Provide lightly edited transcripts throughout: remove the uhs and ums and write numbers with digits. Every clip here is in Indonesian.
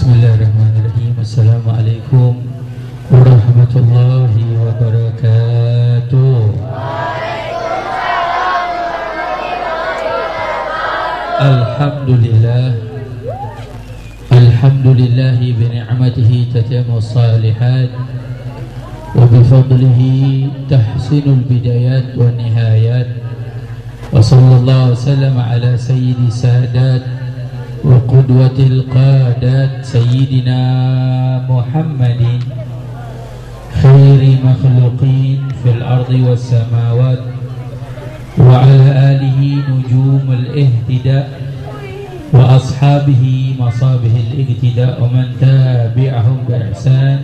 Bismillahirrahmanirrahim. Assalamualaikum warahmatullahi wabarakatuh. Alhamdulillah, alhamdulillahi bi ni'matihi tatimmu shalihat wa bi fadlihi tahsinul bidayat wa nihayat. Wa sallallahu wasallam ala sayyidi sadat wa qudwatil qadat sayyidina Muhammadin khairi makhluqin fil ardi was samawat wa ala alihi nujumul ihtida wa ashabihi masabihil ihtida wa man tabi'ahum bi ihsan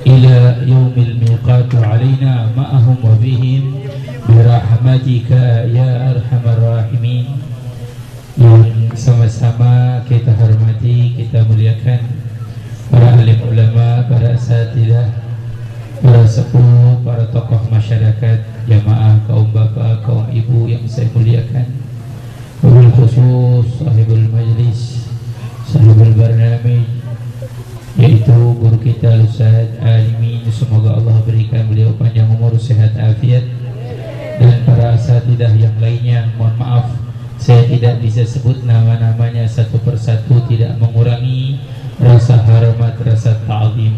ila yaumil miqat alaina ma'ahum wa bihim birahmatika ya arhamar rahimin. Yang sama-sama kita hormati, kita muliakan para alim ulama, para asatidzah, para sepuh, para tokoh masyarakat, jamaah, kaum bapak, kaum ibu yang saya muliakan. Wabil khusus sahibul majlis, sahibul barnamij, yaitu guru kita Ustaz Alimin. Semoga Allah berikan beliau panjang umur, sehat, afiat. Dan para asatidzah yang lainnya, mohon maaf saya tidak bisa sebut nama-namanya satu persatu, tidak mengurangi rasa hormat, rasa ta'zim.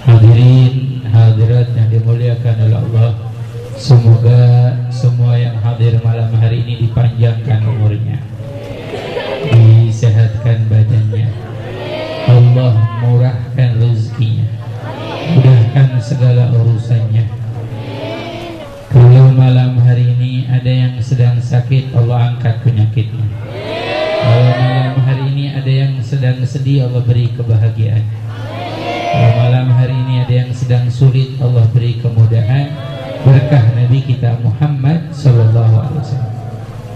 Hadirin hadirat yang dimuliakan oleh Allah, semoga semua yang hadir malam hari ini dipanjangkan umurnya, disehatkan badannya, Allah murahkan rezekinya, mudahkan segala urusannya. Kalau malam hari ini ada yang sedang sakit, Allah angkat penyakitnya. Kalau malam hari ini ada yang sedang sedih, Allah beri kebahagiaan. Kalau malam hari ini ada yang sedang sulit, Allah beri kemudahan. Berkah Nabi kita Muhammad Sallallahu Alaihi Wasallam.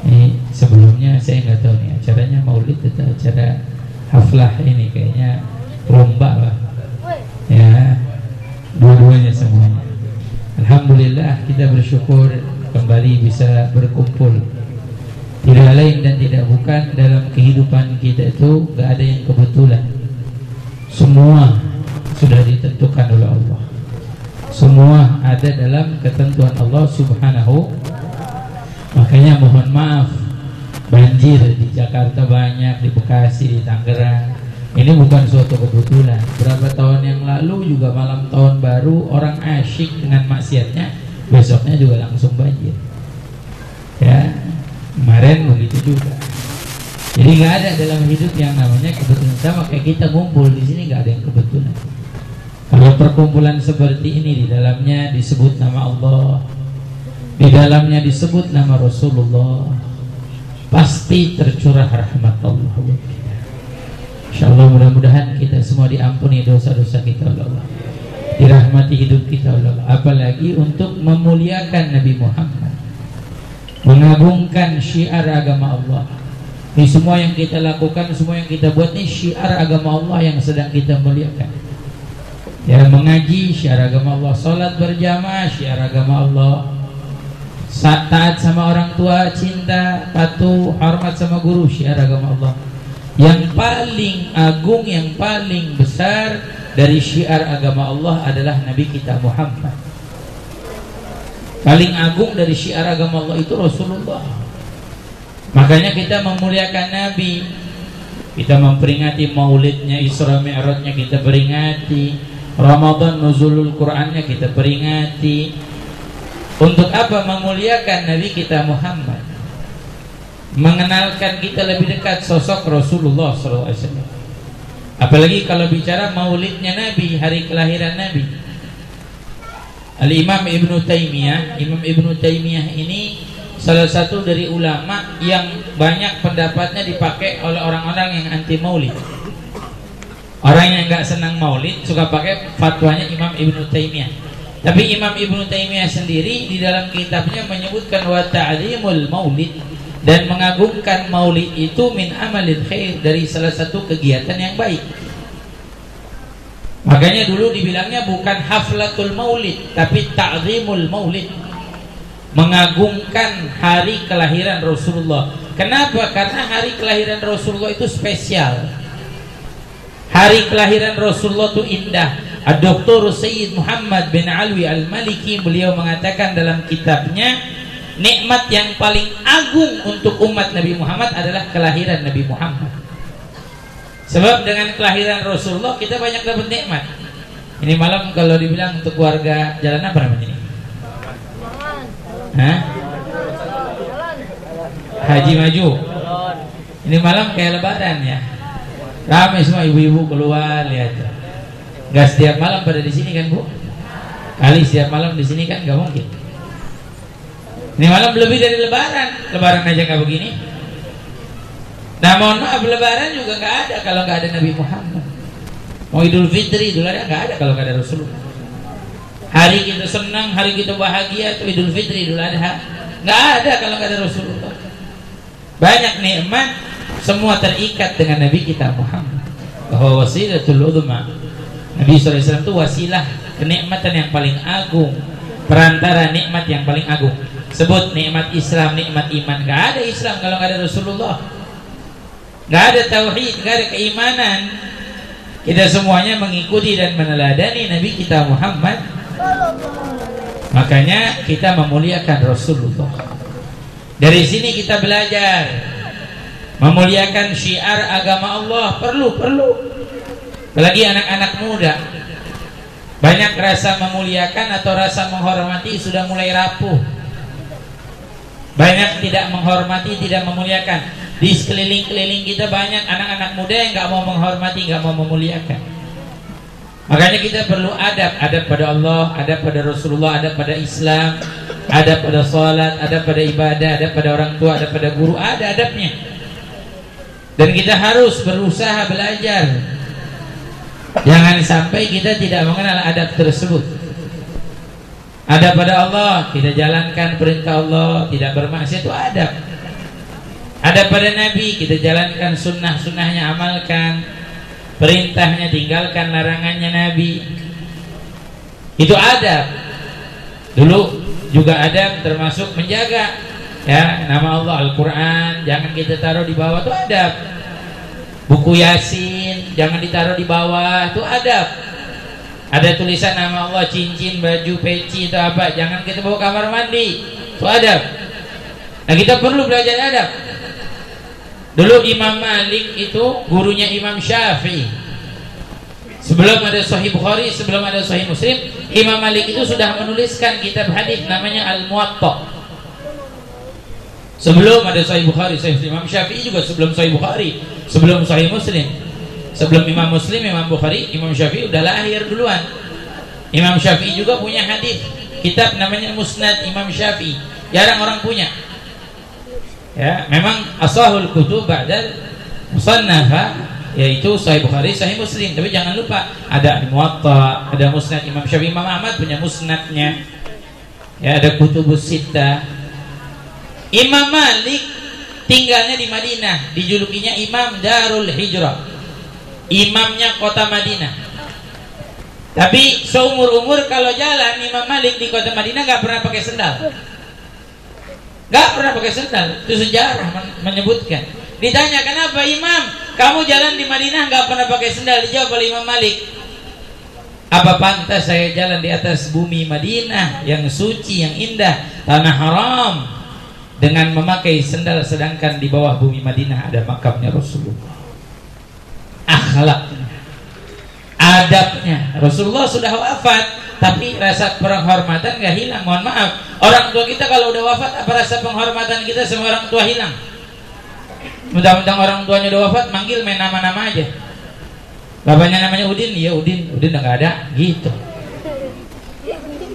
Ini sebelumnya saya nggak tahu nih acaranya maulid atau acara haflah, ini kayaknya lomba lah. Ya, dua-duanya semuanya. Alhamdulillah, kita bersyukur kembali bisa berkumpul. Tidak lain dan tidak bukan, dalam kehidupan kita itu gak ada yang kebetulan. Semua sudah ditentukan oleh Allah. Semua ada dalam ketentuan Allah Subhanahu. Makanya mohon maaf, banjir di Jakarta banyak, di Bekasi, di Tangerang. Ini bukan suatu kebetulan. Berapa tahun yang lalu juga malam tahun baru, orang asyik dengan maksiatnya, besoknya juga langsung banjir. Ya, kemarin begitu juga. Jadi nggak ada dalam hidup yang namanya kebetulan. Sama kayak kita ngumpul di sini, nggak ada yang kebetulan. Kalau perkumpulan seperti ini, di dalamnya disebut nama Allah, di dalamnya disebut nama Rasulullah, pasti tercurah rahmat Allah. InsyaAllah mudah-mudahan kita semua diampuni dosa-dosa kita oleh Allah, dirahmati hidup kita oleh Allah. Apalagi untuk memuliakan Nabi Muhammad, mengagungkan syiar agama Allah. Ini semua yang kita lakukan, semua yang kita buat ini syiar agama Allah yang sedang kita muliakan. Ya, mengaji syiar agama Allah, salat berjamaah syiar agama Allah, taat sama orang tua, cinta, patuh, hormat sama guru syiar agama Allah. Yang paling agung, yang paling besar dari syiar agama Allah adalah Nabi kita Muhammad. Paling agung dari syiar agama Allah itu Rasulullah. Makanya kita memuliakan Nabi, kita memperingati maulidnya, Isra Mi'rajnya kita peringati, Ramadan nuzulul Qur'annya kita peringati. Untuk apa memuliakan Nabi kita Muhammad? Mengenalkan kita lebih dekat sosok Rasulullah SAW. Apalagi kalau bicara maulidnya Nabi, hari kelahiran Nabi. Al-Imam Ibnu Taimiyah, Imam Ibnu Taimiyah ini salah satu dari ulama yang banyak pendapatnya dipakai oleh orang-orang yang anti maulid. Orang yang nggak senang maulid suka pakai fatwanya Imam Ibnu Taimiyah. Tapi Imam Ibnu Taimiyah sendiri di dalam kitabnya menyebutkan wa ta'zimul maulid, dan mengagungkan maulid itu min amalil khair, dari salah satu kegiatan yang baik. Makanya dulu dibilangnya bukan haflatul maulid, tapi ta'zimul maulid, mengagungkan hari kelahiran Rasulullah. Kenapa? Karena hari kelahiran Rasulullah itu spesial. Hari kelahiran Rasulullah itu indah. Dr. Sayyid Muhammad bin Alwi Al-Maliki, beliau mengatakan dalam kitabnya, nikmat yang paling agung untuk umat Nabi Muhammad adalah kelahiran Nabi Muhammad. Sebab dengan kelahiran Rasulullah kita banyak dapat nikmat. Ini malam kalau dibilang untuk keluarga jalan apa namanya ini? Hah? Haji maju. Ini malam kayak lebaran ya. Ramai semua ibu-ibu keluar, lihat. Gak setiap malam pada di sini kan, Bu? Kali setiap malam di sini kan gak mungkin. Ini malam lebih dari lebaran. Lebaran aja gak begini. Nah, mohon maaf, lebaran juga gak ada kalau gak ada Nabi Muhammad. Mau Idul Fitri, Idul Adha gak ada kalau gak ada Rasulullah. Hari kita senang, hari kita bahagia itu Idul Fitri, Idul Adha. Gak ada kalau gak ada Rasulullah. Banyak nikmat semua terikat dengan Nabi kita Muhammad. Bahwa wasilatul udhma, Nabi SAW itu wasilah kenikmatan yang paling agung, perantara nikmat yang paling agung. Sebut nikmat Islam, nikmat iman. Gak ada Islam kalau gak ada Rasulullah. Gak ada tauhid, gak ada keimanan. Kita semuanya mengikuti dan meneladani Nabi kita Muhammad. Makanya kita memuliakan Rasulullah. Dari sini kita belajar memuliakan syiar agama Allah. Perlu. Apalagi anak-anak muda, banyak rasa memuliakan atau rasa menghormati sudah mulai rapuh. Banyak tidak menghormati, tidak memuliakan. Di sekeliling-keliling kita banyak anak-anak muda yang gak mau menghormati, gak mau memuliakan. Makanya kita perlu adab. Adab pada Allah, adab pada Rasulullah, adab pada Islam, adab pada salat, adab pada ibadah, adab pada orang tua, adab pada guru. Ada adabnya. Dan kita harus berusaha belajar. Jangan sampai kita tidak mengenal adab tersebut. Adab pada Allah, kita jalankan perintah Allah, tidak bermaksiat, itu adab. Adab pada Nabi, kita jalankan sunnah-sunnahnya, amalkan perintahnya, tinggalkan larangannya Nabi. Itu adab. Dulu juga adab termasuk menjaga ya nama Allah, Al-Quran jangan kita taruh di bawah, itu adab. Buku Yasin jangan ditaruh di bawah, itu adab. Ada tulisan nama Allah, cincin, baju, peci, itu apa, jangan kita bawa kamar mandi, itu adab. Nah, kita perlu belajar adab. Dulu Imam Malik itu gurunya Imam Syafi'i. Sebelum ada Sahih Bukhari, sebelum ada Sahih Muslim, Imam Malik itu sudah menuliskan kitab hadis namanya Al-Muwatta. Sebelum ada Sahih Bukhari, Sahih Muslim. Imam Syafi'i juga sebelum Sahih Bukhari, sebelum Sahih Muslim. Sebelum Imam Muslim, Imam Bukhari, Imam Syafi'i udah lahir duluan. Imam Syafi'i juga punya hadis, kitab namanya Musnad Imam Syafi'i. Jarang orang punya. Ya, memang asahul kutub ba'dal musannafa, yaitu Sahih Bukhari, Sahih Muslim. Tapi jangan lupa ada Muwatta, ada Musnad Imam Syafi'i. Imam Ahmad punya musnadnya. Ya, ada Kutubus Sittah. Imam Malik tinggalnya di Madinah, dijulukinya Imam Darul Hijrah, imamnya kota Madinah. Tapi seumur-umur kalau jalan Imam Malik di kota Madinah gak pernah pakai sendal. Gak pernah pakai sendal. Itu sejarah menyebutkan. Ditanya, kenapa Imam kamu jalan di Madinah gak pernah pakai sendal? Dijawab oleh Imam Malik, apa pantas saya jalan di atas bumi Madinah yang suci, yang indah, tanah haram, dengan memakai sendal, sedangkan di bawah bumi Madinah ada makamnya Rasulullah. Akhlaknya, adabnya. Rasulullah sudah wafat, tapi rasa penghormatan gak hilang. Mohon maaf, orang tua kita kalau udah wafat, apa rasa penghormatan kita sama orang tua hilang? Mentang-mentang orang tuanya udah wafat, manggil main nama-nama aja. Bapaknya namanya Udin, ya Udin udah gak ada, gitu.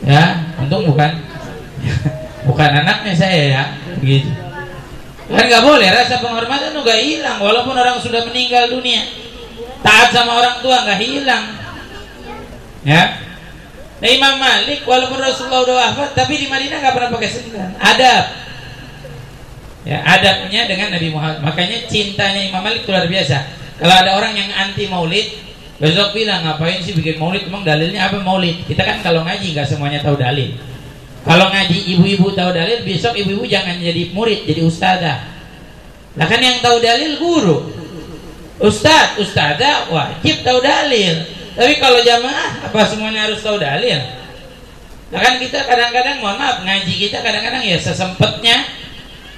Ya, untung bukan anaknya saya ya, begitu. Kan nggak boleh, rasa penghormatan itu nggak hilang walaupun orang sudah meninggal dunia. Taat sama orang tua nggak hilang. Ya. Nah, Imam Malik walaupun Rasulullah udah wafat, tapi di Madinah nggak pernah pakai sendal. Adab. Ya, adabnya dengan Nabi Muhammad. Makanya cintanya Imam Malik luar biasa. Kalau ada orang yang anti maulid, besok bilang ngapain sih bikin maulid? Emang dalilnya apa maulid? Kita kan kalau ngaji nggak semuanya tahu dalil. Kalau ngaji ibu-ibu tahu dalil, besok ibu-ibu jangan jadi murid, jadi ustazah. Lah kan yang tahu dalil guru. Ustadz, ustadzah wajib tahu dalil. Tapi kalau jamaah apa semuanya harus tahu dalil? Nah kan kita kadang-kadang, mohon maaf, ngaji kita kadang-kadang ya sesempatnya.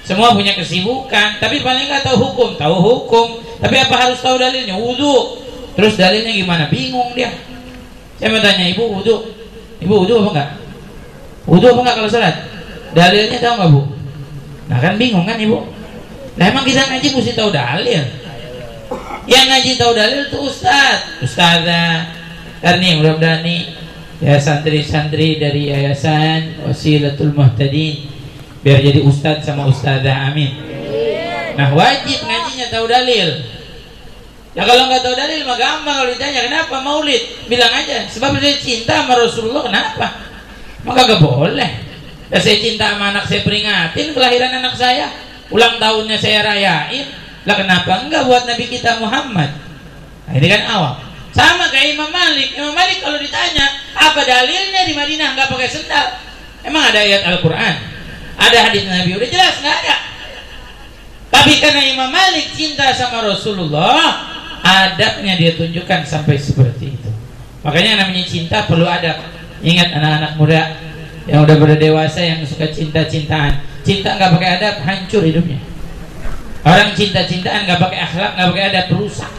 Semua punya kesibukan, tapi paling nggak tahu hukum. Tapi apa harus tahu dalilnya? Wudu. Terus dalilnya gimana? Bingung dia. Saya mau tanya ibu wudu apa enggak? Wudu apa enggak kalau sholat? Dalilnya tahu nggak bu? Nah kan bingung kan ibu? Nah emang kita ngaji mesti tahu dalil. Yang ngaji tahu dalil itu ustadzah. Karena mudah-mudahan nih ya santri-santri dari Yayasan Wasilatul Muhtadin biar jadi ustadz sama ustadzah, amin. Nah wajib ngajinya tahu dalil. Ya kalau nggak tahu dalil mah gampang. Kalau ditanya kenapa maulid, bilang aja sebab saya cinta sama Rasulullah. Kenapa? Maka gak boleh. Ya, saya cinta sama anak saya, peringatin kelahiran anak saya, ulang tahunnya saya rayain. Lah kenapa enggak buat Nabi kita Muhammad? Nah, ini kan awam. Sama kayak Imam Malik. Imam Malik kalau ditanya apa dalilnya di Madinah nggak pakai sendal, emang ada ayat Al-Quran? Ada hadis Nabi? Udah jelas nggak ada. Tapi karena Imam Malik cinta sama Rasulullah, adabnya dia tunjukkan sampai seperti itu. Makanya namanya cinta perlu adab. Ingat anak-anak muda yang udah berdewasa yang suka cinta-cintaan, cinta nggak pakai adab hancur hidupnya. Orang cinta-cintaan nggak pakai akhlak, nggak pakai adab, rusak,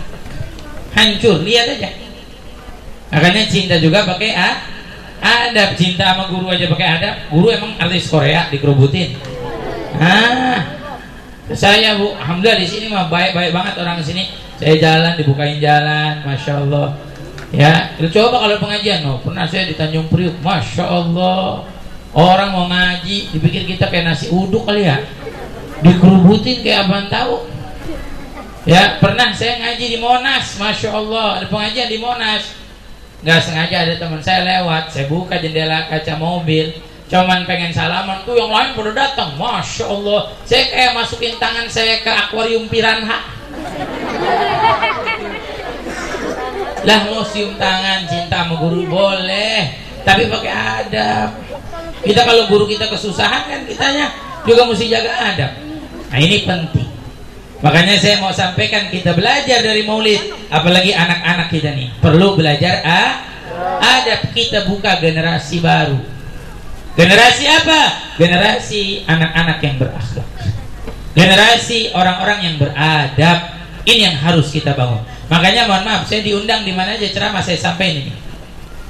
hancur. Lihat aja. Makanya cinta juga pakai adab. Cinta sama guru aja pakai adab. Guru emang artis Korea dikerubutin. Saya bu, alhamdulillah di sini mah baik-baik banget orang sini. Saya jalan dibukain jalan, masya Allah. Ya, coba kalau pengajian, pernah saya di Tanjung Priuk, masya Allah. Orang mau ngaji, dipikir kita kayak nasi uduk kali ya. Dikerubutin kayak apaan tahu. Ya, pernah saya ngaji di Monas, masya Allah. Ada pengajian di Monas. Nggak sengaja ada teman saya lewat, saya buka jendela kaca mobil, cuman pengen salaman tuh yang lain pada datang, masya Allah. Saya kayak masukin tangan saya ke akuarium piranha. Lah mau cium tangan cinta sama guru boleh, tapi pakai adab. Kita kalau guru kita kesusahan kan kitanya juga mesti jaga adab. Nah ini penting. Makanya saya mau sampaikan kita belajar dari maulid, apalagi anak-anak kita nih perlu belajar adab. Kita buka generasi baru. Generasi apa? Generasi anak-anak yang berakhlak. Generasi orang-orang yang beradab. Ini yang harus kita bangun. Makanya mohon maaf, saya diundang di mana aja ceramah saya sampaikan ini.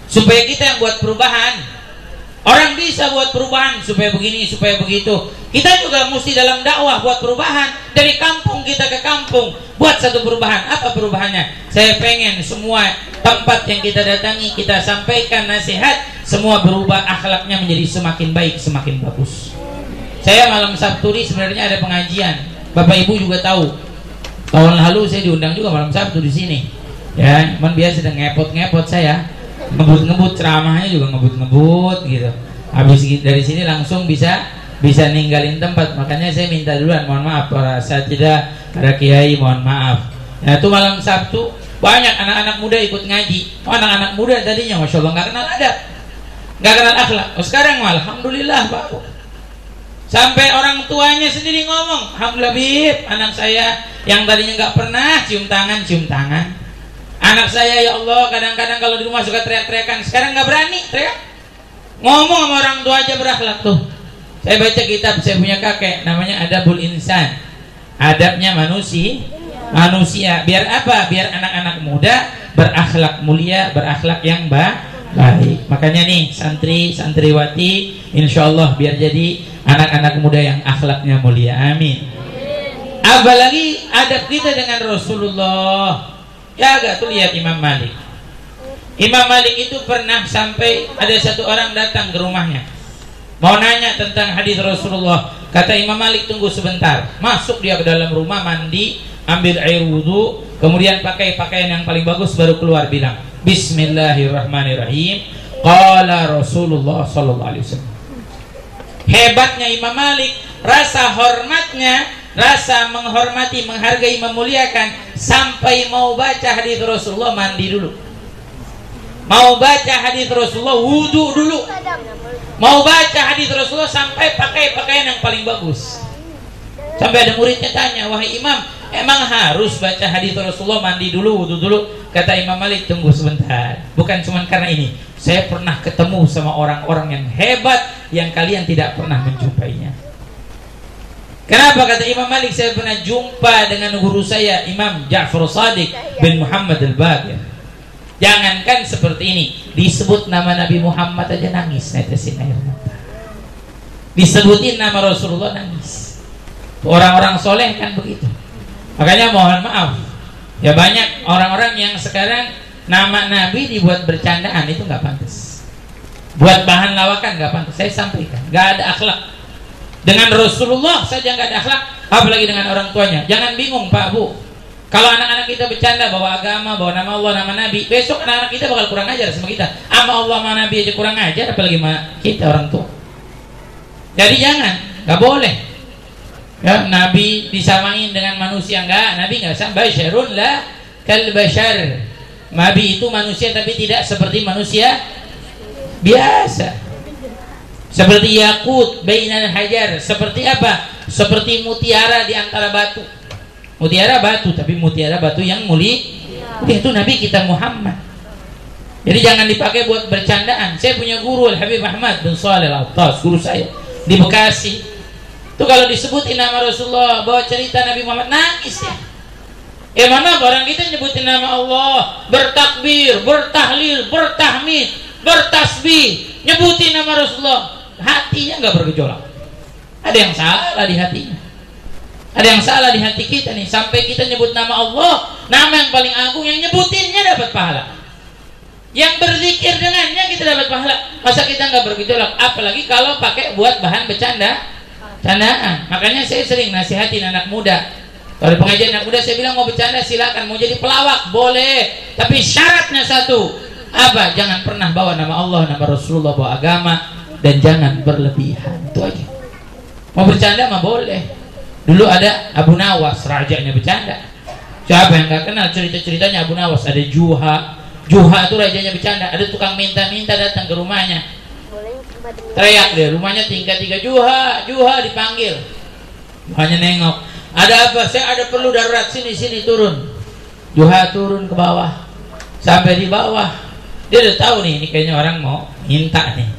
Supaya kita yang buat perubahan. Orang bisa buat perubahan supaya begini, supaya begitu. Kita juga mesti dalam dakwah buat perubahan. Dari kampung kita ke kampung buat satu perubahan. Apa perubahannya? Saya pengen semua tempat yang kita datangi, kita sampaikan nasihat, semua berubah, akhlaknya menjadi semakin baik, semakin bagus. Saya malam Sabtu ini sebenarnya ada pengajian. Bapak Ibu juga tahu. Tahun lalu saya diundang juga malam Sabtu di sini. Ya, cuman biasa sedang ngepot-ngepot saya. Ngebut-ngebut ceramahnya juga ngebut-ngebut gitu. Habis dari sini langsung bisa ninggalin tempat. Makanya saya minta duluan, mohon maaf para asatidzah, para kiai, mohon maaf. Nah itu malam Sabtu banyak anak-anak muda ikut ngaji. Anak-anak muda tadinya masya Allah nggak kenal adab, nggak kenal akhlak. Sekarang alhamdulillah Pak. Sampai orang tuanya sendiri ngomong, alhamdulillah Bib, anak saya yang tadinya nggak pernah cium tangan. Anak saya ya Allah kadang-kadang kalau di rumah suka teriak-teriakan, sekarang nggak berani teriak. Ngomong sama orang tua aja berakhlak tuh. Saya baca kitab, saya punya kakek namanya Adabul Insan. Adabnya manusia. Biar apa? Biar anak-anak muda berakhlak mulia, berakhlak yang baik. Makanya nih santriwati, insya Allah biar jadi anak-anak muda yang akhlaknya mulia. Amin. Apalagi adab kita dengan Rasulullah. Ya agak tuh lihat Imam Malik. Imam Malik itu pernah sampai ada satu orang datang ke rumahnya, mau nanya tentang hadis Rasulullah. Kata Imam Malik, tunggu sebentar. Masuk dia ke dalam rumah, mandi, ambil air wudhu, kemudian pakai pakaian yang paling bagus, baru keluar bilang Bismillahirrahmanirrahim. Qala Rasulullah sallallahu alaihi wasallam. Hebatnya Imam Malik, rasa hormatnya, rasa menghormati, menghargai, memuliakan, sampai mau baca hadis Rasulullah mandi dulu. Mau baca hadis Rasulullah wudu dulu. Mau baca hadis Rasulullah sampai pakai pakaian yang paling bagus. Sampai ada muridnya tanya, wahai Imam, Emang harus baca hadis Rasulullah, mandi dulu, wudu dulu? Kata Imam Malik, tunggu sebentar. Bukan cuma karena ini. Saya pernah ketemu sama orang-orang yang hebat yang kalian tidak pernah menjumpainya. Kenapa? Kata Imam Malik, saya pernah jumpa dengan guru saya, Imam Ja'far Shadiq bin Muhammad al-Baqir. Jangankan seperti ini, disebut nama Nabi Muhammad aja nangis, netesin air mata. Disebutin nama Rasulullah nangis. Orang-orang soleh kan begitu. Makanya mohon maaf, ya banyak orang-orang yang sekarang nama Nabi dibuat bercandaan, itu nggak pantas. Buat bahan lawakan nggak pantas. Saya sampaikan, nggak ada akhlak. Dengan Rasulullah saja nggak ada akhlak, apalagi dengan orang tuanya. Jangan bingung Pak Bu, kalau anak-anak kita bercanda bawa agama, bawa nama Allah, nama Nabi, besok anak-anak kita bakal kurang ajar sama kita. Sama Allah sama Nabi aja kurang ajar, apalagi sama kita orang tua. Jadi jangan, nggak boleh. Ya, Nabi disamain dengan manusia, enggak. Nabi enggak sama. Basyarun la kal bashar. Nabi itu manusia tapi tidak seperti manusia biasa. Seperti yakut bainal hajar. Seperti apa? Seperti mutiara di antara batu. Mutiara batu, tapi mutiara batu yang mulia. Itu Nabi kita Muhammad. Jadi jangan dipakai buat bercandaan. Saya punya guru Al-Habib Ahmad bin Shalih Al-Attas, guru saya di Bekasi. Itu kalau disebutin nama Rasulullah, bawa cerita Nabi Muhammad, nangis ya. Mana orang kita nyebutin nama Allah, bertakbir, bertahlil, bertahmid, bertasbih, nyebutin nama Rasulullah, hatinya nggak bergejolak. Ada yang salah di hatinya. Ada yang salah di hati kita nih. Sampai kita nyebut nama Allah, nama yang paling agung, yang nyebutinnya dapat pahala, yang berzikir dengannya kita dapat pahala. Masa kita nggak bergejolak? Apalagi kalau pakai buat bahan candaan. Makanya saya sering nasihatin anak muda. Kalau di pengajian anak muda saya bilang, mau bercanda silakan, mau jadi pelawak boleh, tapi syaratnya satu, apa? Jangan pernah bawa nama Allah, nama Rasulullah, bawa agama, dan jangan berlebihan. Itu aja. Mau bercanda mah boleh. Dulu ada Abu Nawas, rajanya bercanda. Siapa yang nggak kenal cerita-ceritanya Abu Nawas? Ada Juha itu rajanya bercanda. Ada tukang minta-minta datang ke rumahnya, teriak dia, rumahnya tingkat 3, Juha dipanggil. Juhanya nengok, ada apa? Saya ada perlu darurat, sini turun. Juha turun ke bawah. Sampai di bawah dia udah tahu nih, ini kayaknya orang mau minta nih.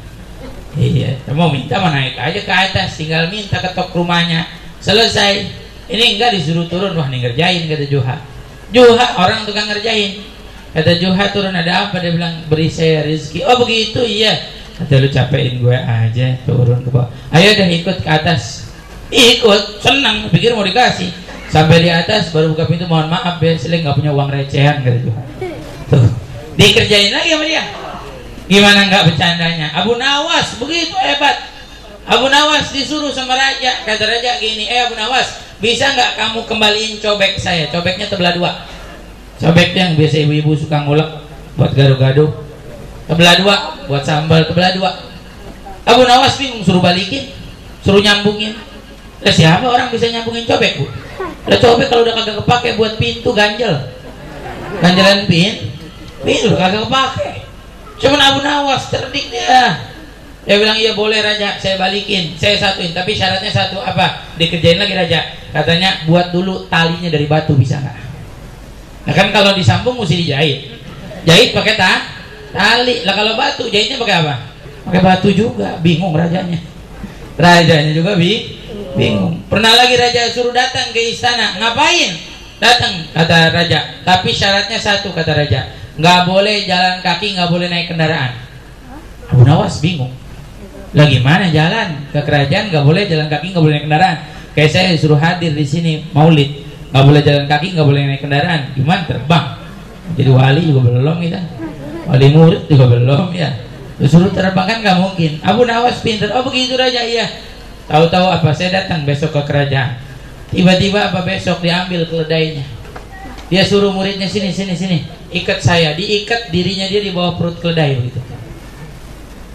Iya, mau minta mah naik aja ke atas, tinggal minta ketok rumahnya. Selesai, ini enggak disuruh turun. Wah, nih ngerjain, kata Juha orang tukang ngerjain. Kata Juha, turun ada apa? Dia bilang, beri saya rezeki. Oh begitu, iya. Kata, lu capein gue aja, turun ke bawah. Ayo dah ikut ke atas. Ikut, senang, pikir mau dikasih. Sampai di atas baru buka pintu, mohon maaf ya, saya nggak punya uang recehan, kata Juha. Tuh, dikerjain lagi sama dia. Gimana nggak bercandanya? Abu Nawas begitu hebat. Abu Nawas disuruh sama raja. Kata raja gini, Abu Nawas, bisa nggak kamu kembaliin cobek saya? Cobeknya tebelah 2. Cobek yang biasa ibu-ibu suka ngulek buat gado-gado, tebelah 2, buat sambal tebelah 2. Abu Nawas bingung, suruh balikin, suruh nyambungin. Lah siapa orang bisa nyambungin cobek, Bu? Lah cobek kalau udah kagak kepake buat pintu ganjelan pintu kagak kepake. Cuman Abu Nawas cerdik dia. Dia bilang, iya boleh raja, saya balikin, saya satuin, tapi syaratnya satu. Apa? Dikerjain lagi raja. Katanya, buat dulu talinya dari batu, bisa nggak? Nah kan kalau disambung mesti dijahit. Jahit pakai tali. Lah kalau batu jahitnya pakai apa? Pakai batu juga. Bingung rajanya. Rajanya juga bingung. Pernah lagi raja suruh datang ke istana. Ngapain? Datang, kata raja. Tapi syaratnya satu, kata raja. Nggak boleh jalan kaki, nggak boleh naik kendaraan. Abu Nawas bingung. Lah gimana jalan ke kerajaan? Nggak boleh jalan kaki, nggak boleh naik kendaraan. Kayak saya disuruh hadir di sini maulid, nggak boleh jalan kaki, nggak boleh naik kendaraan. Gimana terbang? Jadi wali juga belum kita. Wali murid juga belum ya. Disuruh terbang kan nggak mungkin. Abu Nawas pintar. Oh begitu raja, iya. Tahu-tahu apa? Saya datang besok ke kerajaan. Tiba-tiba apa besok diambil keledainya. Dia suruh muridnya sini. Ikat saya, diikat dirinya dia di bawah perut keledai begitu.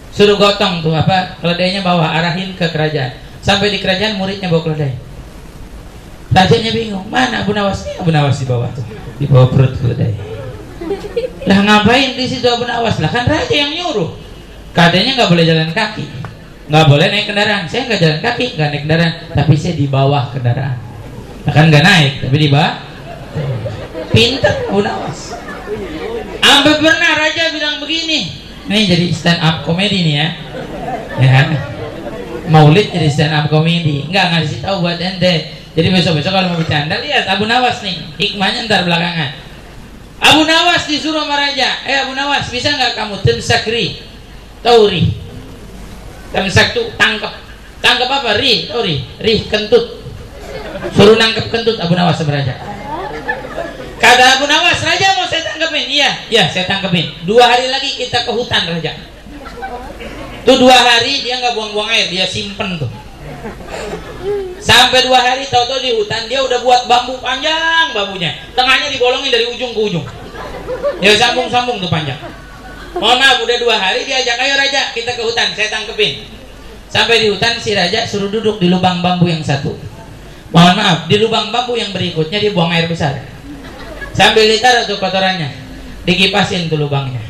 Suruh gotong tuh apa keledainya bawa, arahin ke kerajaan. Sampai di kerajaan muridnya bawa keledai. Rajanya bingung, mana Abu Nawas? Abu Nawas di bawah tuh, di bawah perut keledai. Lah ngapain di situ Abu Nawas? Lah kan raja yang nyuruh. Katanya nggak boleh jalan kaki, nggak boleh naik kendaraan. Saya nggak jalan kaki, nggak naik kendaraan, tapi saya di bawah kendaraan. Akan nggak naik, tapi di bawah. Pinter Abu Nawas. Sampai pernah raja bilang begini, nih jadi stand up komedi nih ya. Ya, Maulid jadi stand up komedi. Nggak ngasih tahu buat ente. Jadi besok-besok kalau mau bercanda lihat Abu Nawas nih, hikmahnya ntar belakangan. Abu Nawas disuruh sama raja, Abu Nawas bisa nggak kamu temsakri, tahu ri? Temsak tuh tangkap apa? Ri, tahu ri? Ri kentut. Suruh nangkep kentut Abu Nawas sama raja. Kata Abu Nawas, raja mau saya tangkepin? Iya saya tangkepin. 2 hari lagi kita ke hutan raja. Tuh 2 hari dia nggak buang-buang air, dia simpen tuh. Sampai 2 hari tahu-tahu di hutan dia udah buat bambu panjang bambunya, tengahnya dibolongin dari ujung ke ujung. Ya sambung-sambung tuh panjang. Mohon maaf udah 2 hari diajak, ayo raja kita ke hutan saya tangkepin. Sampai di hutan si raja suruh duduk di lubang bambu yang satu. Mohon maaf di lubang bambu yang berikutnya dia buang air besar. Sambil ditaruh tuh kotorannya, dikipasin tuh lubangnya.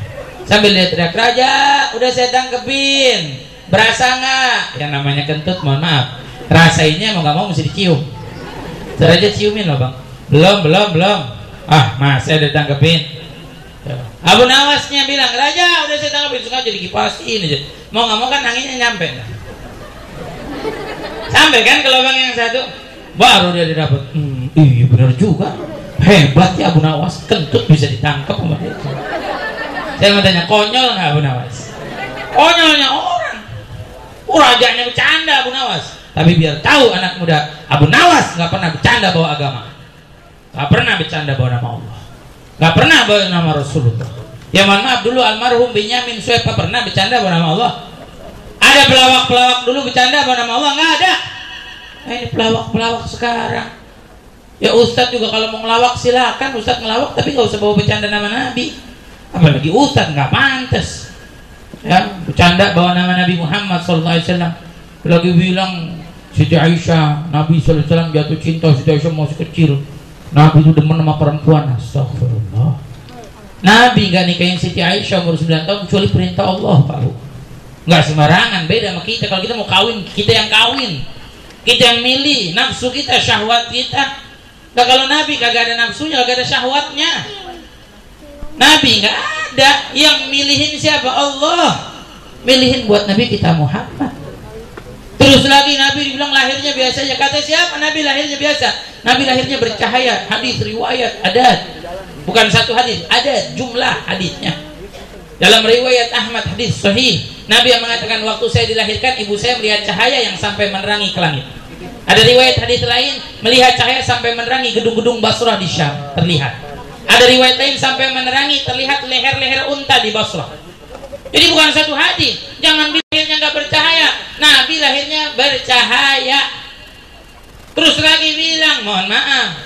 Sambil dia teriak, raja udah saya tangkepin, berasa nggak? Yang namanya kentut mohon maaf, rasainnya mau nggak mau mesti dicium. Raja ciumin loh bang, belum. Ah masih ada tangkepin. Abu Nawasnya bilang, raja udah saya tangkepin, suka jadi kipasin aja. Mau nggak mau kan anginnya nyampe. Sampai kan ke lubang yang satu, baru dia didapat. Iya benar juga. Hebat ya Abu Nawas, kentut bisa ditangkap sama dia. Saya mau tanya, konyol nggak Abu Nawas? Konyolnya orang. Rajanya bercanda Abu Nawas. Tapi biar tahu anak muda, Abu Nawas nggak pernah bercanda bawa agama, nggak pernah bercanda bawa nama Allah, nggak pernah bawa nama Rasulullah. Ya mohon maaf dulu almarhum Benyamin Sueb pernah bercanda bawa nama Allah. Ada pelawak-pelawak dulu bercanda bawa nama Allah? Nggak ada. Nah, ini pelawak-pelawak sekarang. Ya Ustadz juga kalau mau ngelawak silakan Ustadz ngelawak, tapi nggak usah bawa bercanda nama Nabi. Apalagi Ustadz nggak pantas. Ya bercanda bawa nama Nabi Muhammad SAW. Lagi bilang Siti Aisyah, Nabi SAW jatuh cinta, Siti Aisyah masih kecil. Nabi itu demen sama perempuan. Astagfirullah. Nabi nggak nikahin Siti Aisyah umur 9 tahun kecuali perintah Allah Pak Bu. Nggak sembarangan, beda sama kita. Kalau kita mau kawin, kita yang kawin, kita yang milih nafsu kita, syahwat kita. Nah, kalau Nabi kagak ada nafsunya, kagak ada syahwatnya. Nabi nggak ada. Yang milihin siapa? Allah. Milihin buat Nabi kita Muhammad. Terus lagi Nabi dibilang lahirnya biasa aja. Kata siapa? Nabi lahirnya biasa. Nabi lahirnya bercahaya. Hadis riwayat ada. Bukan satu hadis, ada jumlah hadisnya. Dalam riwayat Ahmad hadis sahih, Nabi yang mengatakan waktu saya dilahirkan ibu saya melihat cahaya yang sampai menerangi ke langit. Ada riwayat hadis lain melihat cahaya sampai menerangi gedung-gedung Basrah di Syam terlihat. Ada riwayat lain sampai menerangi terlihat leher-leher unta di Basrah. Jadi bukan satu hadis. Jangan lahirnya nggak bercahaya. Nabi lahirnya bercahaya. Terus lagi bilang, mohon maaf.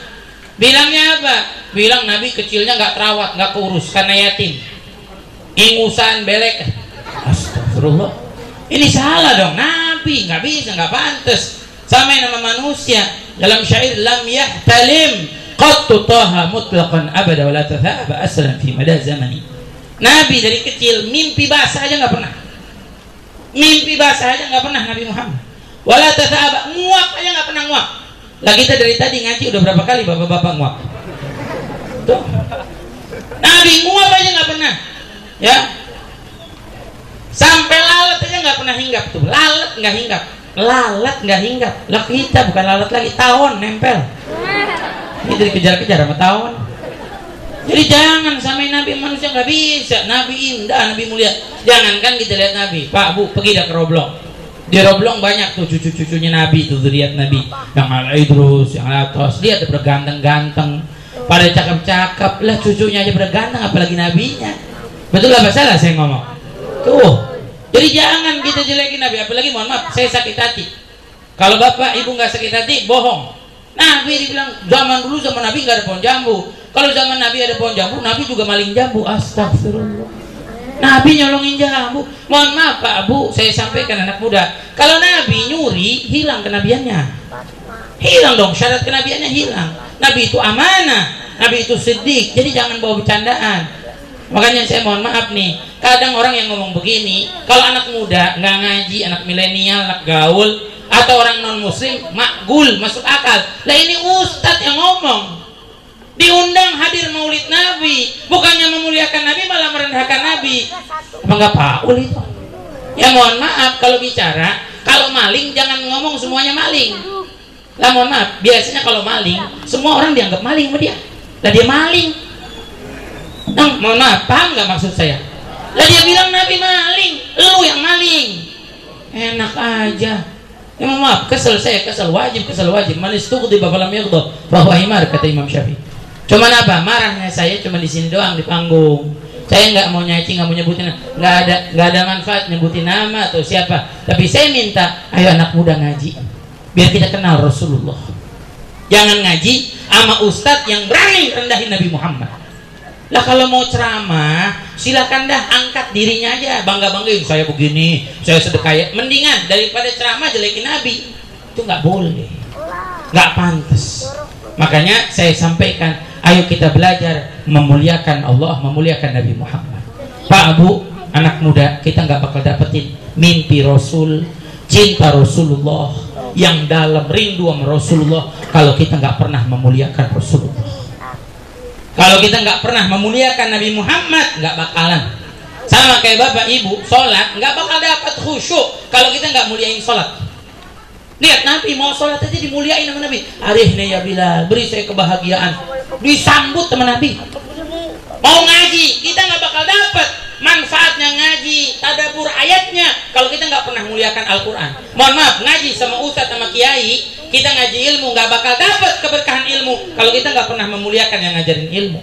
Bilangnya apa? Bilang Nabi kecilnya nggak terawat, nggak keurus karena yatim. Ingusan, belek. Astagfirullah. Ini salah dong. Nabi nggak bisa, nggak pantas. Sama yang nama manusia. Dalam syair lam yahtalim qattu taha mutlaqan abada wa la tathaba aslan fi mada zamani. Nabi dari kecil mimpi basah aja nggak pernah. Mimpi basah aja nggak pernah Nabi Muhammad. Wala tathaba, nguap aja nggak pernah nguap. Lah kita dari tadi ngaji udah berapa kali bapak-bapak nguap? Tuh. Nabi nguap aja nggak pernah. Ya. Sampai lalat aja nggak pernah hinggap tuh. Lalat nggak hinggap. Lalat nggak hinggap. Lah kita bukan lalat lagi, tawon nempel. Ini dikejar-kejar sama tawon. Jadi jangan samain Nabi manusia, nggak bisa. Nabi indah, Nabi mulia. Jangankan kita lihat Nabi, Pak Bu pergi dah ke Roblong. Di Roblong banyak tuh cucu-cucunya Nabi, tuh lihat Nabi. Yang Al-Idrus, yang Al-Atos, lihat pada ganteng-ganteng, pada cakep-cakep. Lah cucunya aja pada ganteng, apalagi nabinya. Betul apa salah saya ngomong? Tuh. Jadi jangan kita jelekin Nabi, apalagi mohon maaf, saya sakit hati. Kalau bapak ibu nggak sakit hati, bohong. Nabi dibilang zaman dulu zaman Nabi nggak ada pohon jambu. Kalau zaman Nabi ada pohon jambu, Nabi juga maling jambu. Astagfirullah. Nabi nyolongin jambu. Mohon maaf Pak Bu, saya sampaikan anak muda. Kalau Nabi nyuri, hilang kenabiannya. Hilang dong, syarat kenabiannya hilang. Nabi itu amanah, Nabi itu siddiq. Jadi jangan bawa bercandaan. Makanya saya mohon maaf nih, kadang orang yang ngomong begini, kalau anak muda nggak ngaji, anak milenial, anak gaul, atau orang non muslim makgul, masuk akal. Lah ini ustadz yang ngomong, diundang hadir maulid Nabi, bukannya memuliakan Nabi malah merendahkan Nabi. Apa nggak paul itu? Ya mohon maaf, kalau bicara, kalau maling jangan ngomong semuanya maling. Lah mohon maaf, biasanya kalau maling semua orang dianggap maling sama dia. Lah dia maling. Nah, mohon maaf, paham nggak maksud saya? Lah dia bilang Nabi maling, lu yang maling. Enak aja. Ya mohon maaf, kesel saya, kesel wajib. Manis tuh di bapak lam yaghdab bahwa himar, kata Imam Syafi'i. Cuman apa? Marahnya saya cuma di sini doang, di panggung. Saya nggak mau nyaci, nggak mau nyebutin, nggak ada manfaat nyebutin nama atau siapa. Tapi saya minta, ayo anak muda ngaji, biar kita kenal Rasulullah. Jangan ngaji sama ustadz yang berani rendahin Nabi Muhammad. Lah kalau mau ceramah, silakan dah angkat dirinya aja, banggain saya begini, saya sedekah. Mendingan daripada ceramah jelekin Nabi, itu nggak boleh, nggak pantas. Makanya saya sampaikan, ayo kita belajar memuliakan Allah, memuliakan Nabi Muhammad. Pak Bu, anak muda, kita nggak bakal dapetin mimpi Rasul, cinta Rasulullah yang dalam, rindu sama Rasulullah, kalau kita nggak pernah memuliakan Rasulullah. Kalau kita nggak pernah memuliakan Nabi Muhammad, nggak bakalan. Sama kayak bapak ibu, sholat nggak bakal dapat khusyuk kalau kita nggak muliain sholat. Lihat Nabi mau sholat aja dimuliain sama Nabi. Arihna ya Bilal, beri saya kebahagiaan. Disambut sama Nabi. Mau ngaji, kita nggak bakal dapat manfaatnya ngaji, tadabbur ayatnya kalau kita nggak pernah muliakan Al-Quran. Mohon maaf, ngaji sama ustadz sama kiai, kita ngaji ilmu nggak bakal dapat keberkahan ilmu kalau kita nggak pernah memuliakan yang ngajarin ilmu.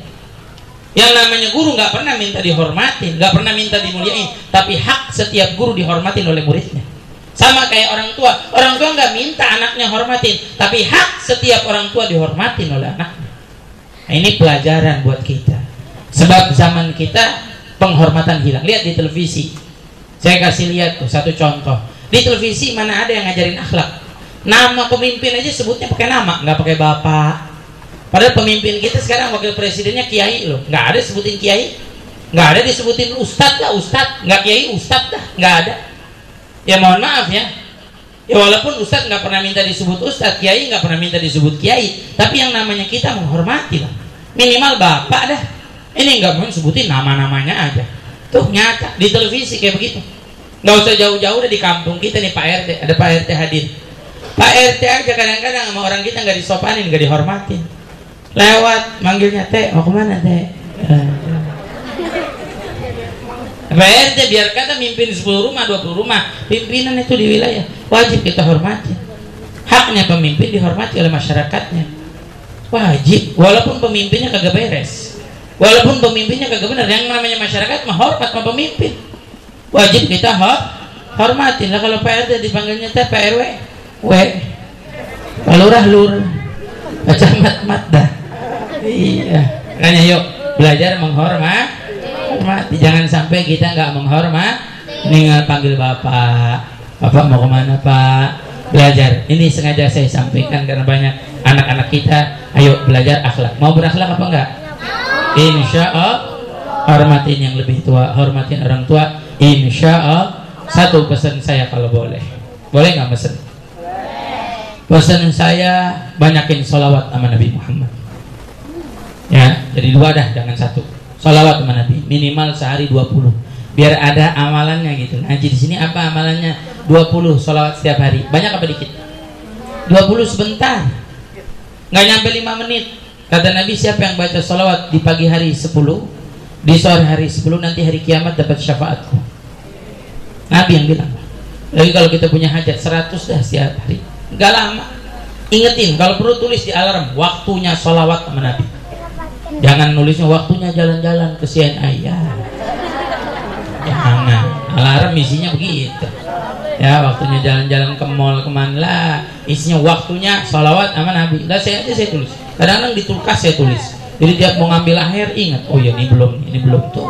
Yang namanya guru nggak pernah minta dihormatin, nggak pernah minta dimuliain, tapi hak setiap guru dihormatin oleh muridnya. Sama kayak orang tua nggak minta anaknya hormatin, tapi hak setiap orang tua dihormatin oleh anaknya. Nah, ini pelajaran buat kita. Sebab zaman kita penghormatan hilang. Lihat di televisi. Saya kasih lihat tuh satu contoh. Di televisi mana ada yang ngajarin akhlak? Nama pemimpin aja sebutnya pakai nama, nggak pakai bapak. Padahal pemimpin kita sekarang wakil presidennya kiai loh, nggak ada sebutin kiai, nggak ada disebutin ustadz lah ustadz, nggak kiai ustadz dah, nggak ada. Ya mohon maaf ya. Ya walaupun ustadz nggak pernah minta disebut ustadz, kiai nggak pernah minta disebut kiai, tapi yang namanya kita menghormati lah. Minimal bapak dah. Ini nggak mau sebutin nama-namanya aja. Tuh nyata di televisi kayak begitu. Nggak usah jauh-jauh, udah di kampung kita nih Pak RT, ada Pak RT hadir. Pak RT aja kadang-kadang sama orang kita nggak disopanin, nggak dihormatin. Lewat manggilnya teh, mau kemana teh? Pak RT biar kata mimpin 10 rumah, 20 rumah, pimpinan itu di wilayah wajib kita hormati. Haknya pemimpin dihormati oleh masyarakatnya. Wajib, walaupun pemimpinnya kagak beres. Walaupun pemimpinnya kagak benar, yang namanya masyarakat mah hormat sama pemimpin. Wajib kita hormatin. Lah kalau Pak RT dipanggilnya teh Pak RW, Pak Lurah Lur, Pak Camat Matdah. Iya. Makanya yuk belajar menghormati. Jangan sampai kita nggak menghormat, tinggal panggil bapak. Bapak mau kemana Pak? Belajar. Ini sengaja saya sampaikan karena banyak anak-anak kita. Ayo belajar akhlak. Mau berakhlak apa enggak? Insya Allah hormatin yang lebih tua, hormatin orang tua. Insya Allah. Satu pesan saya kalau boleh nggak pesan? Pesan saya banyakin sholawat sama Nabi Muhammad. Ya, jadi 2 dah, jangan 1. Sholawat sama Nabi minimal sehari 20. Biar ada amalannya gitu. Ngaji di sini apa amalannya? 20 sholawat setiap hari. Banyak apa dikit? 20 sebentar. Nggak nyampe 5 menit. Kata Nabi, siapa yang baca sholawat di pagi hari 10, di sore hari 10, nanti hari kiamat dapat syafaatku. Nabi yang bilang. Lagi kalau kita punya hajat 100 dah setiap hari, nggak lama. Ingetin, kalau perlu tulis di alarm waktunya sholawat sama Nabi. Jangan nulisnya waktunya jalan-jalan ke CNI ya. Jangan. Alarm isinya begitu. Ya, waktunya jalan-jalan ke mall kemana lah, isinya waktunya sholawat sama Nabi. Lah saya tulis. Kadang-kadang di kulkas saya tulis. Jadi tiap mau ngambil air ingat, oh ya ini belum tuh.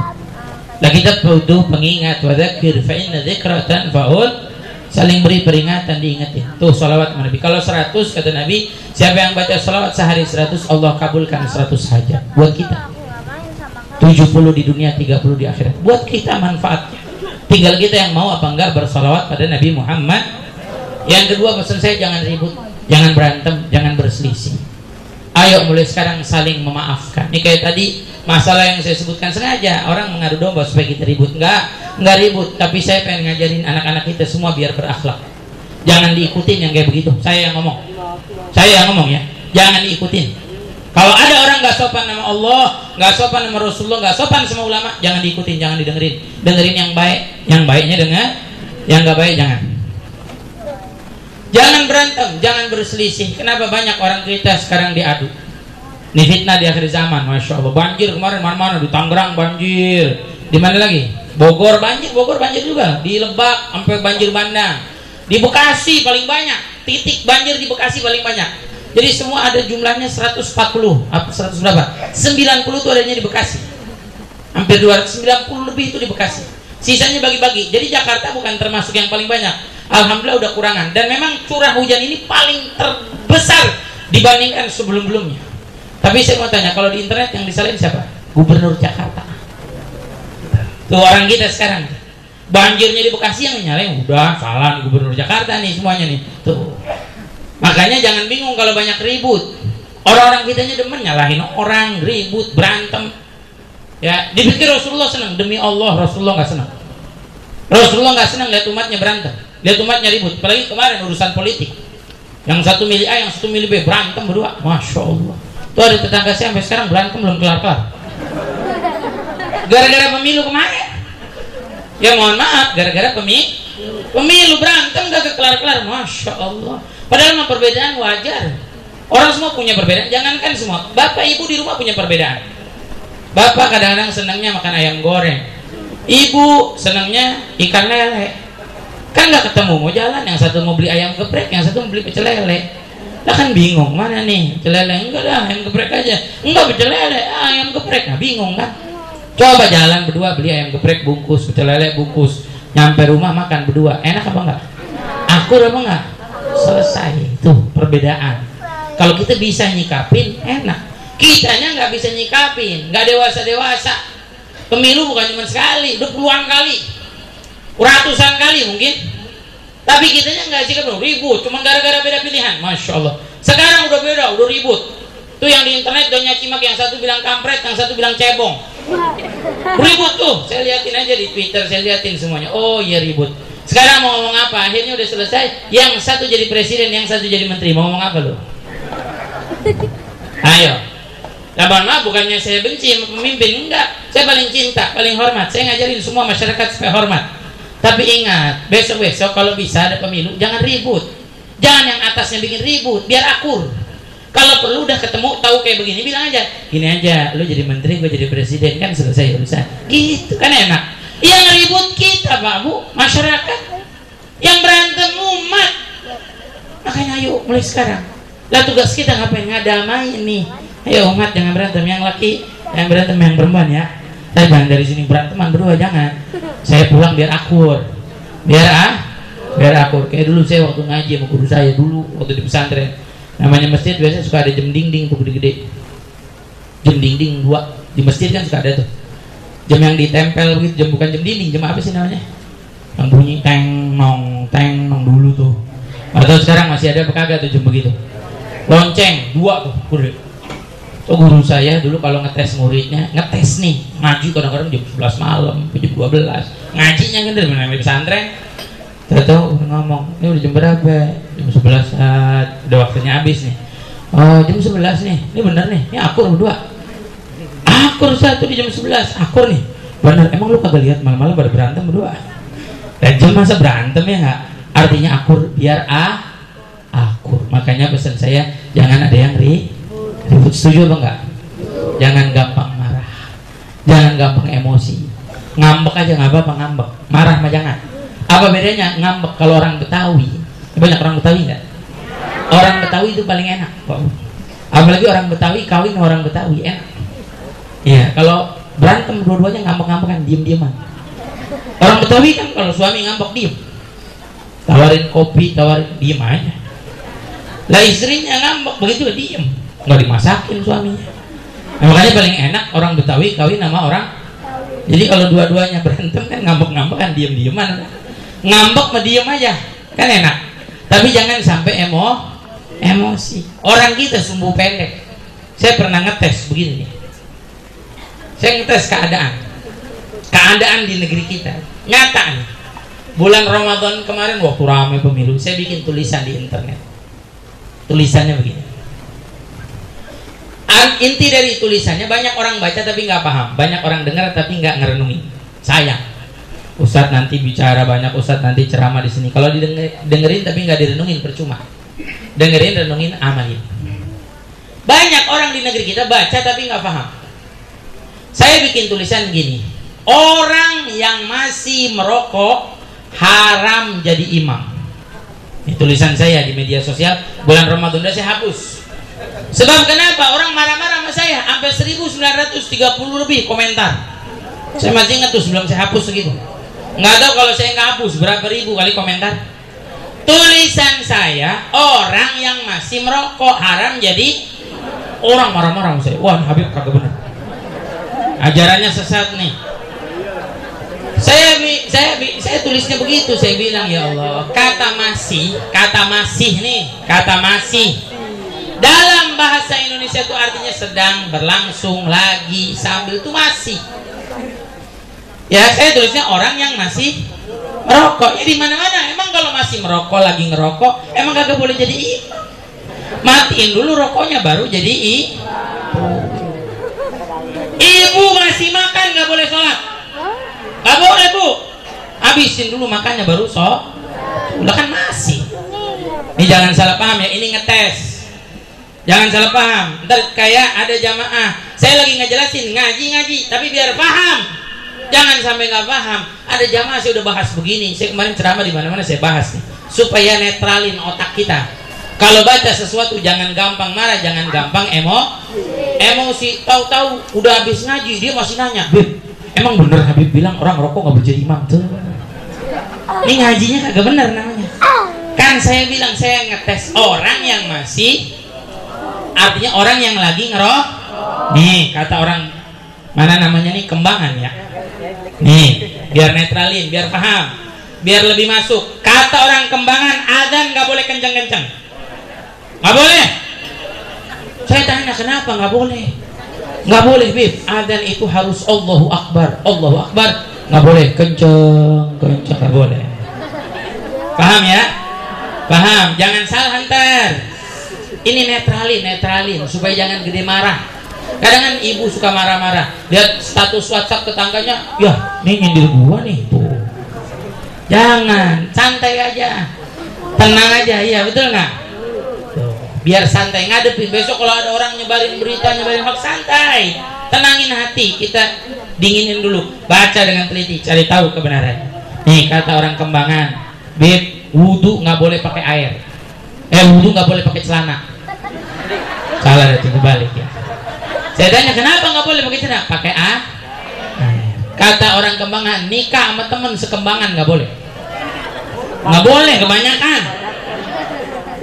Lah kita butuh pengingat, wa dzakir fa inna dzikra tanfa'ul. Saling beri peringatan, diingetin. Tuh sholawat sama Nabi. Kalau 100 kata Nabi, siapa yang baca sholawat sehari 100, Allah kabulkan 100 hajat buat kita. 70 di dunia, 30 di akhirat. Buat kita manfaatnya. Tinggal kita yang mau apa enggak bersolawat pada Nabi Muhammad Yang kedua pesan saya, jangan ribut, jangan berantem, jangan berselisih. Ayo mulai sekarang saling memaafkan. Ini kayak tadi masalah yang saya sebutkan, sengaja orang mengadu domba supaya kita ribut. Enggak ribut, tapi saya pengen ngajarin anak-anak kita semua biar berakhlak. Jangan diikutin yang kayak begitu. Saya yang ngomong ya, jangan diikutin. Kalau ada orang nggak sopan nama Allah, nggak sopan nama Rasulullah, nggak sopan sama ulama, jangan diikutin, jangan didengerin. Dengerin yang baik, yang baiknya dengar, yang nggak baik jangan. Jangan berantem, jangan berselisih. Kenapa banyak orang kita sekarang diadu? Ini fitnah di akhir zaman, masya Allah. Banjir kemarin mana-mana, di Tangerang banjir, di mana lagi? Bogor banjir juga, di Lebak sampai banjir bandang, di Bekasi paling banyak, titik banjir di Bekasi paling banyak. Jadi semua ada jumlahnya 140, 100 berapa? 90 itu adanya di Bekasi. Hampir 290 lebih itu di Bekasi. Sisanya bagi-bagi. Jadi Jakarta bukan termasuk yang paling banyak. Alhamdulillah udah kurangan. Dan memang curah hujan ini paling terbesar dibandingkan sebelum-belumnya. Tapi saya mau tanya, kalau di internet yang disalahin siapa? Gubernur Jakarta. Tuh orang kita sekarang. Banjirnya di Bekasi yang nyalain, udah salah nih Gubernur Jakarta nih semuanya nih. Tuh. Makanya jangan bingung kalau banyak ribut. Orang-orang kitanya demen nyalahin orang, ribut, berantem. Ya, dipikir Rasulullah senang. Demi Allah Rasulullah nggak senang. Rasulullah nggak senang lihat umatnya berantem, lihat umatnya ribut. Apalagi kemarin urusan politik. Yang satu milih A, yang satu milih B, berantem berdua. Masya Allah. Tuh ada tetangga saya sampai sekarang berantem belum kelar-kelar. Gara-gara pemilu kemarin. Ya mohon maaf, gara-gara pemilu berantem gak kelar-kelar. Masya Allah. Padahal mah perbedaan wajar. Orang semua punya perbedaan. Jangankan semua, bapak ibu di rumah punya perbedaan. Bapak kadang-kadang senangnya makan ayam goreng, ibu senangnya ikan lele. Kan gak ketemu, mau jalan, yang satu mau beli ayam geprek, yang satu mau beli pecel lele. Lah kan bingung, mana nih pecel lele? Enggak lah, ayam geprek aja. Enggak, pecel lele, ayam geprek. Nah bingung kan. Coba jalan berdua, beli ayam geprek bungkus, pecel lele bungkus, nyampe rumah makan berdua, enak apa enggak? Akur apa enggak? Selesai. Itu perbedaan. Kalau kita bisa nyikapin, enak. Kitanya nggak bisa nyikapin, nggak dewasa. Pemilu bukan cuma sekali, udah puluhan kali, ratusan kali mungkin. Tapi kitanya nggak sikap, ribut, cuma gara-gara beda pilihan. Masya Allah. Sekarang udah beda, udah ribut. Tuh yang di internet udah nyacimak, yang satu bilang kampret, yang satu bilang cebong. Ribut tuh, saya liatin aja di Twitter, saya liatin semuanya. Oh iya ribut. Sekarang mau ngomong apa? Akhirnya udah selesai. Yang satu jadi presiden, yang satu jadi menteri. Mau ngomong apa lu? Ayo. Mohon maaf, bukannya saya benci sama pemimpin, enggak. Saya paling cinta, paling hormat. Saya ngajarin semua masyarakat supaya hormat. Tapi ingat, besok-besok kalau bisa ada pemilu, jangan ribut. Jangan yang atasnya bikin ribut, biar akur. Kalau perlu udah ketemu, tahu kayak begini, bilang aja. Gini aja, lu jadi menteri, gue jadi presiden, kan selesai urusan. Gitu kan enak. Yang ribut kita Pak Bu, masyarakat. Yang berantem umat. Makanya ayo mulai sekarang. Lah tugas kita ngapain? Ngadamain nih. Ayo umat jangan berantem, yang laki jangan berantem, yang perempuan ya. Saya jangan dari sini beranteman berdua, jangan. Saya pulang biar akur. Biar akur. Kayak dulu saya waktu ngaji sama guru saya dulu waktu di pesantren. Namanya masjid biasanya suka ada jam dinding tuh gede-gede. Jam dinding 2 di masjid kan suka ada tuh. Jam yang ditempel gitu, jam bukan jam dinding, jam apa sih namanya? Yang bunyi teng nong dulu tuh. Atau sekarang masih ada apa kagak tuh jam begitu? Lonceng 2 tuh, gede. Oh, guru saya dulu kalau ngetes muridnya, ngetes nih, ngaji kadang-kadang jam 11 malam, jam 12. Ngajinya kan dari mana pesantren. Tahu ngomong, ini udah jam berapa? Jam 11, udah waktunya habis nih. Oh, jam 11 nih. Ini bener nih. Ini akur berdua. Akur satu di jam 11, akur nih. Bener, emang lu kagak lihat malam-malam pada berantem berdua? Dan jam masa berantem ya enggak? Artinya akur biar akur. Makanya pesan saya jangan ada yang ribut. Setuju apa enggak? Jangan gampang marah, jangan gampang emosi. Ngambek aja nggak apa-apa, ngambek. Marah mah jangan. Apa bedanya ngambek kalau orang Betawi? Banyak orang Betawi nggak? Orang Betawi itu paling enak. Apalagi orang Betawi kawin sama orang Betawi enak. Iya, kalau berantem dua-duanya ngambek-ngambekan, diem-dieman. Orang Betawi kan kalau suami ngambek diem, tawarin kopi, tawarin, diem aja. Lah istrinya ngambek begitu diem, nggak dimasakin suaminya. Nah, makanya paling enak orang Betawi kawin sama orang. Jadi kalau dua-duanya berantem kan ngambek-ngambekan, diem-dieman. Ngambek mah diem aja kan enak. Tapi jangan sampai emosi. Orang kita sumbu pendek. Saya pernah ngetes begini nih. Saya ngetes keadaan di negeri kita. Nyata nih. Bulan Ramadan kemarin waktu ramai pemilu, saya bikin tulisan di internet. Tulisannya begini. Inti dari tulisannya, banyak orang baca tapi nggak paham, banyak orang dengar tapi nggak ngerenungi. Sayang. Ustadz nanti bicara banyak, Ustadz nanti ceramah di sini. Kalau dengerin tapi nggak direnungin percuma. Dengerin, renungin, amalin. Banyak orang di negeri kita baca tapi nggak paham. Saya bikin tulisan gini. Orang yang masih merokok haram jadi imam. Ini tulisan saya di media sosial. Bulan Ramadan udah saya hapus. Sebab kenapa? Orang marah-marah sama saya. Sampai 1930 lebih komentar. Saya masih ingat tuh sebelum saya hapus segitu. Nggak tahu kalau saya nggak hapus berapa ribu kali komentar. Tulisan saya, orang yang masih merokok haram jadi. Orang marah-marah sama saya. Wah, Habib kagak benar. Ajarannya sesat nih. Saya tulisnya begitu. Saya bilang, ya Allah, kata masih dalam bahasa Indonesia itu artinya sedang, berlangsung, lagi, sambil, itu masih. Ya, saya tulisnya orang yang masih merokok. Ya di mana-mana. Emang kalau masih merokok, lagi ngerokok, emang kagak boleh jadi imam. Matiin dulu rokoknya baru jadi Ibu masih makan nggak boleh sholat. Nggak boleh, Bu. Habisin dulu makannya baru udah kan masih. Ini jangan salah paham ya, ini ngetes. Jangan salah paham. Ntar kayak ada jamaah, saya lagi ngejelasin ngaji, tapi biar paham. Jangan sampai nggak paham. Ada jamaah saya udah bahas begini. Saya kemarin ceramah di mana-mana saya bahas nih, supaya netralin otak kita. Kalau baca sesuatu jangan gampang marah, jangan gampang emosi. Tahu-tahu udah habis ngaji dia masih nanya, Bib, emang bener Habib bilang orang rokok nggak boleh jadi imam tuh? Ini ngajinya kagak bener namanya. Kan saya bilang saya ngetes orang yang masih, artinya orang yang lagi ngerokok. Nih kata orang mana namanya nih, Kembangan ya. Nih biar netralin, biar paham, biar lebih masuk. Kata orang Kembangan, adzan nggak boleh kenceng-kenceng. Nggak boleh. Saya tanya kenapa nggak boleh? Nggak boleh, Bib. Adzan itu harus Allahu Akbar, Allahu Akbar. Nggak boleh kenceng, nggak boleh. Paham ya? Paham. Jangan salah ntar. Ini netralin supaya jangan gede marah. Kadang kan ibu suka marah-marah. Lihat status WhatsApp tetangganya, ya, ini nyindir gua nih tuh. Jangan, santai aja, tenang aja, iya betul nggak? Biar santai ngadepin. Besok kalau ada orang nyebarin berita, nyebarin hoax, santai, tenangin hati, kita dinginin dulu, baca dengan teliti, cari tahu kebenaran. Nih kata orang Kembangan, Bib, wudu nggak boleh pakai air. Wudu nggak boleh pakai celana. Salah, ada tinggal balik ya. Saya tanya kenapa nggak boleh pakai celana? Pakai air. Kata orang Kembangan, nikah sama temen sekembangan nggak boleh. Nggak boleh, kebanyakan.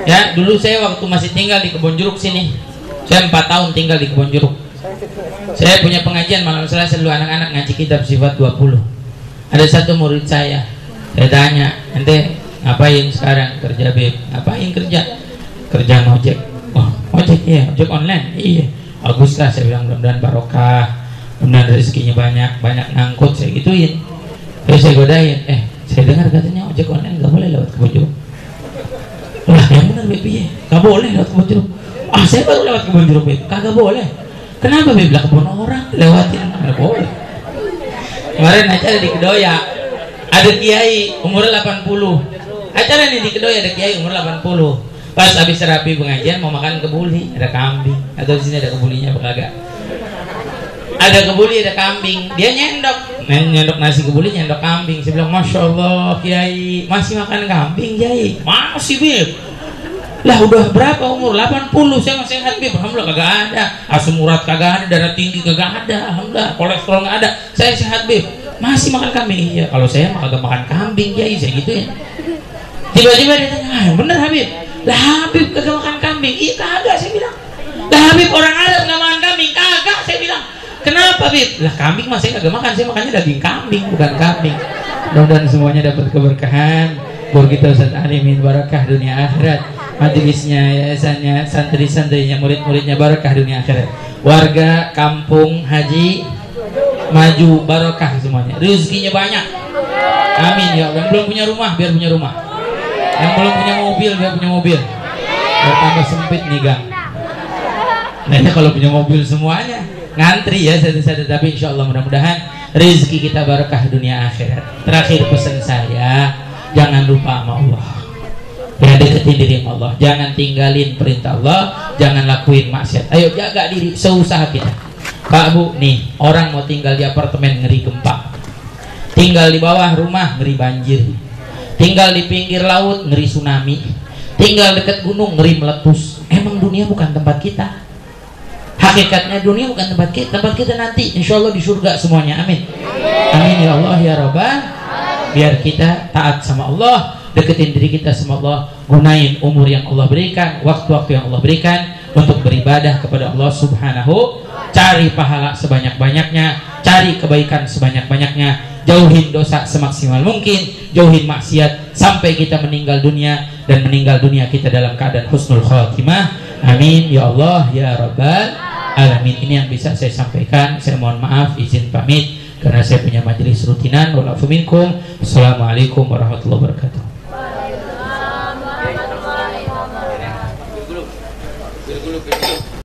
Ya, dulu saya waktu masih tinggal di Kebon Jeruk sini, saya 4 tahun tinggal di Kebon Jeruk. Saya punya pengajian malam Selasa dulu, anak-anak ngaji kitab Sifat 20. Ada satu murid saya tanya, ente ngapain sekarang? Kerja, Beb. Ngapain kerja? Kerja ngojek. Oh, ojek ya, ojek online. Iya. Bagus lah, saya bilang, mudah-mudahan barokah, mudah-mudahan rezekinya banyak ngangkut, saya gituin. Terus saya godain, saya dengar katanya ojek online nggak boleh lewat Kebon Jeruk. Lah yang benar, Beb, ya nggak boleh lewat Kebon Jeruk. Saya baru lewat Kebon Jeruk, Beb. Kagak boleh. Kenapa, Beb? Lah kebun orang lewatin, nggak boleh. Kemarin acara di Kedoya ada kiai umur 80. Acara nih di Kedoya ada kiai umur 80. Pas habis terapi pengajian mau makan kebuli, ada kambing. Atau di sini ada kebulinya apa kagak? Ada kebuli, ada kambing. Dia nyendok nasi kebuli, nyendok kambing. Saya bilang, Masya Allah, kiai masih makan kambing, kiai? Masih, Beb. Lah udah berapa umur? 80. Saya masih sehat, Beb. Alhamdulillah kagak ada asam urat, kagak ada darah tinggi, kagak ada. Alhamdulillah kolesterol nggak ada. Saya sehat, Beb. Masih makan kambing. Iya, kalau saya mah kagak makan kambing, kiai. Saya gitu ya. Tiba-tiba dia tanya, bener Habib? Lah Habib kagak makan kambing? Iya kagak, saya bilang. Lah Habib orang Arab nggak makan kambing? Kagak, saya bilang. Kenapa, Bib? Lah kambing mah saya kagak makan, saya makannya daging kambing, bukan kambing. Mudah-mudahan semuanya dapat keberkahan. guru kita Ustaz Alimin barakah dunia akhirat, majelisnya, yayasannya, santri-santrinya, murid-muridnya barakah dunia akhirat, warga kampung Haji maju barakah semuanya, rezekinya banyak, amin ya Allah. Yang belum punya rumah biar punya rumah, yang belum punya mobil biar punya mobil, biar tambah sempit nih gang. Nah kalau punya mobil semuanya ngantri ya satu-satu, tapi insya Allah mudah-mudahan rezeki kita barakah dunia akhirat. Terakhir pesan saya, jangan lupa sama Allah ya, deketin diri sama Allah, jangan tinggalin perintah Allah, jangan lakuin maksiat. Ayo jaga diri seusaha kita. Pak Bu nih, orang mau tinggal di apartemen ngeri gempa, tinggal di bawah rumah ngeri banjir, tinggal di pinggir laut ngeri tsunami, tinggal dekat gunung ngeri meletus. Emang dunia bukan tempat kita. Hakikatnya dunia bukan tempat kita nanti insya Allah di surga semuanya, amin amin ya Allah ya Rabbal. Biar kita taat sama Allah, deketin diri kita sama Allah, gunain umur yang Allah berikan, waktu-waktu yang Allah berikan untuk beribadah kepada Allah subhanahu. Cari pahala sebanyak-banyaknya, cari kebaikan sebanyak-banyaknya, jauhin dosa semaksimal mungkin, jauhin maksiat sampai kita meninggal dunia, dan meninggal dunia kita dalam keadaan husnul khatimah, amin ya Allah ya Rabbal alamin. Ini yang bisa saya sampaikan. Saya mohon maaf, izin pamit karena saya punya majelis rutinan. Walafu minkum. Assalamualaikum warahmatullahi wabarakatuh.